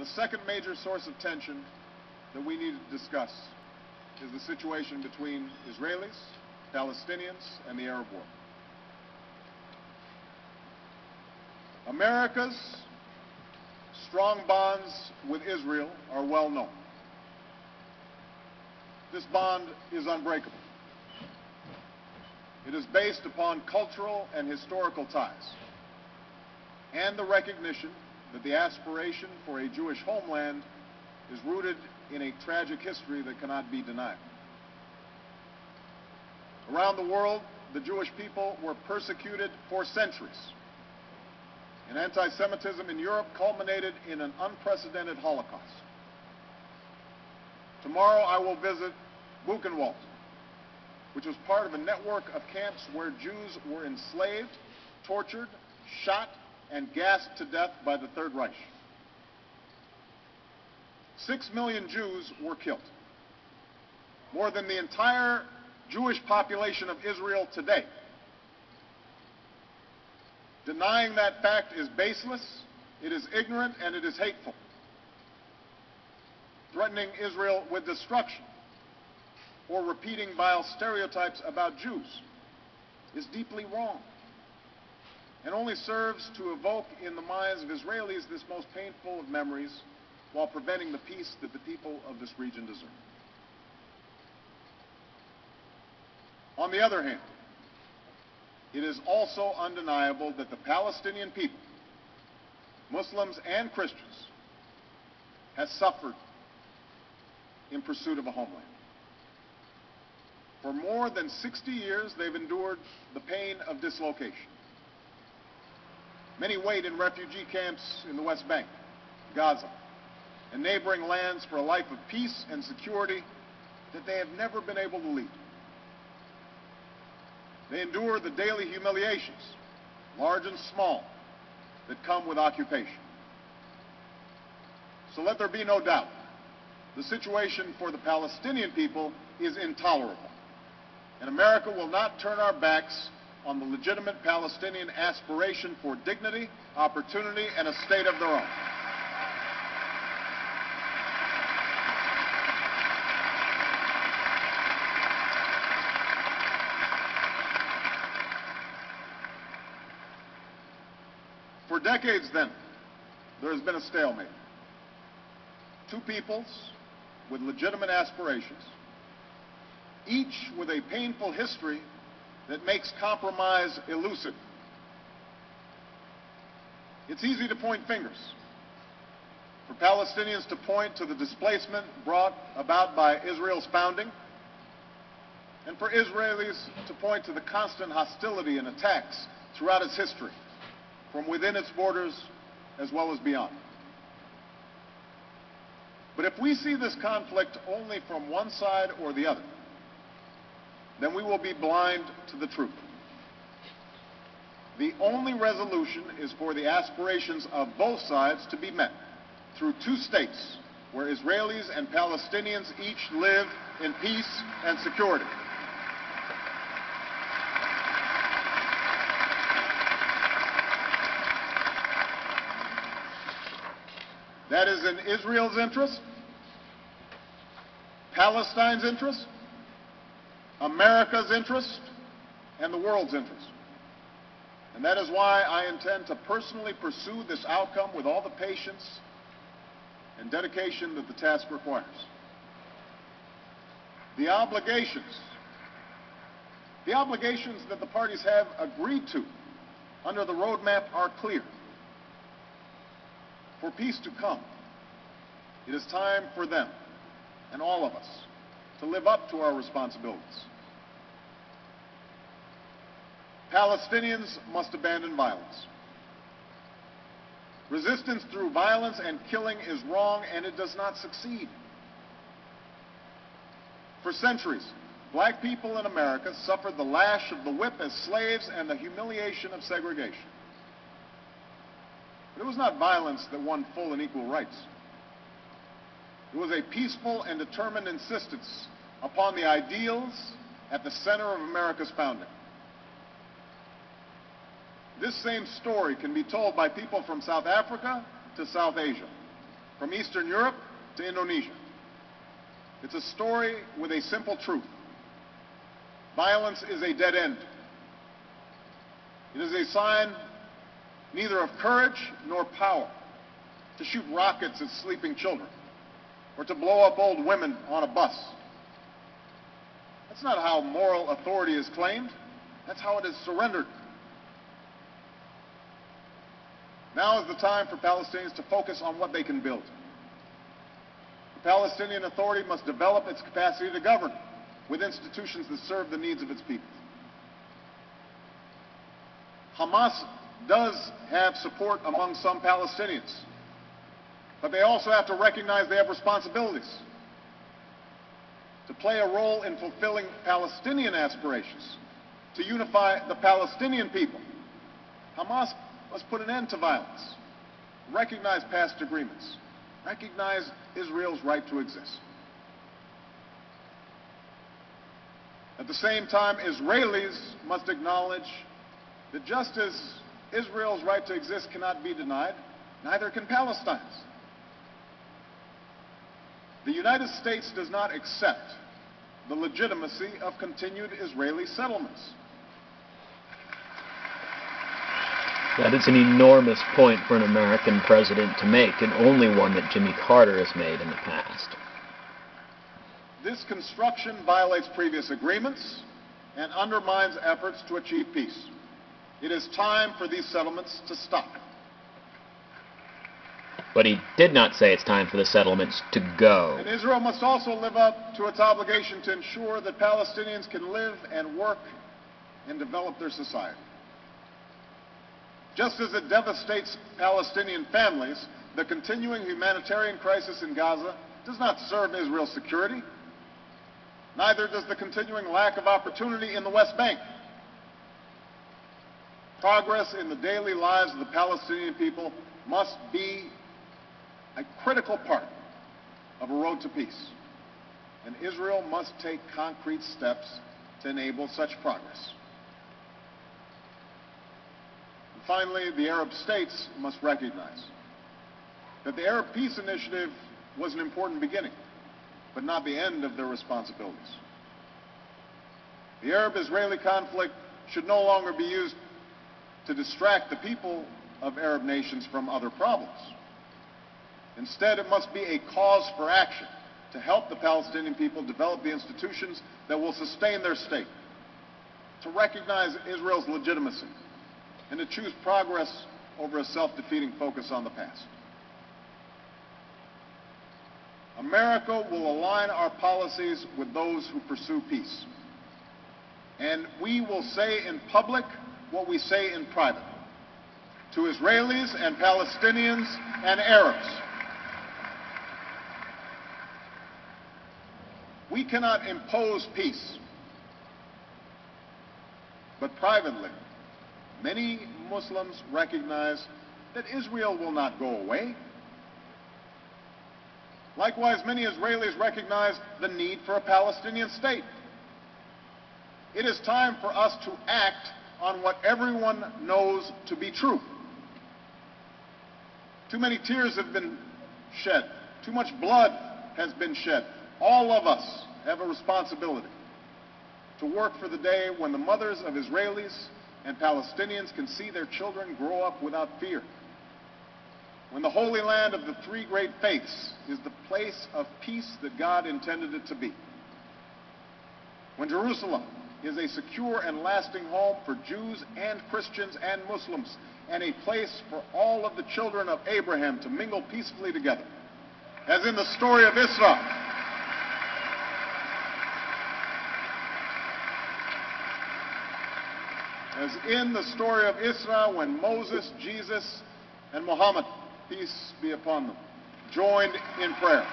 The second major source of tension that we need to discuss is the situation between Israelis, Palestinians, and the Arab world. America's strong bonds with Israel are well known. This bond is unbreakable. It is based upon cultural and historical ties, and the recognition that the aspiration for a Jewish homeland is rooted in a tragic history that cannot be denied. Around the world, the Jewish people were persecuted for centuries, and anti-Semitism in Europe culminated in an unprecedented Holocaust. Tomorrow I will visit Buchenwald, which was part of a network of camps where Jews were enslaved, tortured, shot, and gassed to death by the Third Reich. 6 million Jews were killed, more than the entire Jewish population of Israel today. Denying that fact is baseless, it is ignorant, and it is hateful. Threatening Israel with destruction or repeating vile stereotypes about Jews is deeply wrong and only serves to evoke in the minds of Israelis this most painful of memories while preventing the peace that the people of this region deserve. On the other hand, it is also undeniable that the Palestinian people, Muslims and Christians, has suffered in pursuit of a homeland. For more than 60 years, they've endured the pain of dislocation. Many wait in refugee camps in the West Bank, Gaza, and neighboring lands for a life of peace and security that they have never been able to lead. They endure the daily humiliations, large and small, that come with occupation. So let there be no doubt, the situation for the Palestinian people is intolerable, and America will not turn our backs on the legitimate Palestinian aspiration for dignity, opportunity, and a state of their own. For decades, then, there has been a stalemate. Two peoples with legitimate aspirations, each with a painful history that makes compromise elusive. It's easy to point fingers. For Palestinians to point to the displacement brought about by Israel's founding, and for Israelis to point to the constant hostility and attacks throughout its history, from within its borders as well as beyond. But if we see this conflict only from one side or the other, then we will be blind to the truth. The only resolution is for the aspirations of both sides to be met through two states where Israelis and Palestinians each live in peace and security. That is in Israel's interest, Palestine's interest, America's interest, and the world's interest. And that is why I intend to personally pursue this outcome with all the patience and dedication that the task requires. The obligations that the parties have agreed to under the roadmap are clear. For peace to come, it is time for them and all of us to live up to our responsibilities. Palestinians must abandon violence. Resistance through violence and killing is wrong, and it does not succeed. For centuries, black people in America suffered the lash of the whip as slaves and the humiliation of segregation. But it was not violence that won full and equal rights. It was a peaceful and determined insistence upon the ideals at the center of America's founding. This same story can be told by people from South Africa to South Asia, from Eastern Europe to Indonesia. It's a story with a simple truth. Violence is a dead end. It is a sign neither of courage nor power to shoot rockets at sleeping children or to blow up old women on a bus. That's not how moral authority is claimed. That's how it is surrendered. Now is the time for Palestinians to focus on what they can build. The Palestinian Authority must develop its capacity to govern with institutions that serve the needs of its people. Hamas does have support among some Palestinians, but they also have to recognize they have responsibilities to play a role in fulfilling Palestinian aspirations, to unify the Palestinian people. Hamas must put an end to violence, recognize past agreements, recognize Israel's right to exist. At the same time, Israelis must acknowledge that just as Israel's right to exist cannot be denied, neither can Palestine's. The United States does not accept the legitimacy of continued Israeli settlements. That is an enormous point for an American president to make, and only one that Jimmy Carter has made in the past. This construction violates previous agreements and undermines efforts to achieve peace. It is time for these settlements to stop. But he did not say it's time for the settlements to go. And Israel must also live up to its obligation to ensure that Palestinians can live and work and develop their society. Just as it devastates Palestinian families, the continuing humanitarian crisis in Gaza does not serve Israel's security. Neither does the continuing lack of opportunity in the West Bank. Progress in the daily lives of the Palestinian people must be a critical part of a road to peace. And Israel must take concrete steps to enable such progress. And finally, the Arab states must recognize that the Arab Peace Initiative was an important beginning, but not the end of their responsibilities. The Arab-Israeli conflict should no longer be used to distract the people of Arab nations from other problems. Instead, it must be a cause for action to help the Palestinian people develop the institutions that will sustain their state, to recognize Israel's legitimacy, and to choose progress over a self-defeating focus on the past. America will align our policies with those who pursue peace. And we will say in public what we say in private to Israelis and Palestinians and Arabs. We cannot impose peace, but privately, many Muslims recognize that Israel will not go away. Likewise, many Israelis recognize the need for a Palestinian state. It is time for us to act on what everyone knows to be true. Too many tears have been shed. Too much blood has been shed. All of us have a responsibility to work for the day when the mothers of Israelis and Palestinians can see their children grow up without fear. When the Holy Land of the three great faiths is the place of peace that God intended it to be. When Jerusalem is a secure and lasting home for Jews and Christians and Muslims, and a place for all of the children of Abraham to mingle peacefully together, as in the story of Isra. As in the story of Isra, when Moses, Jesus, and Muhammad, peace be upon them, joined in prayer.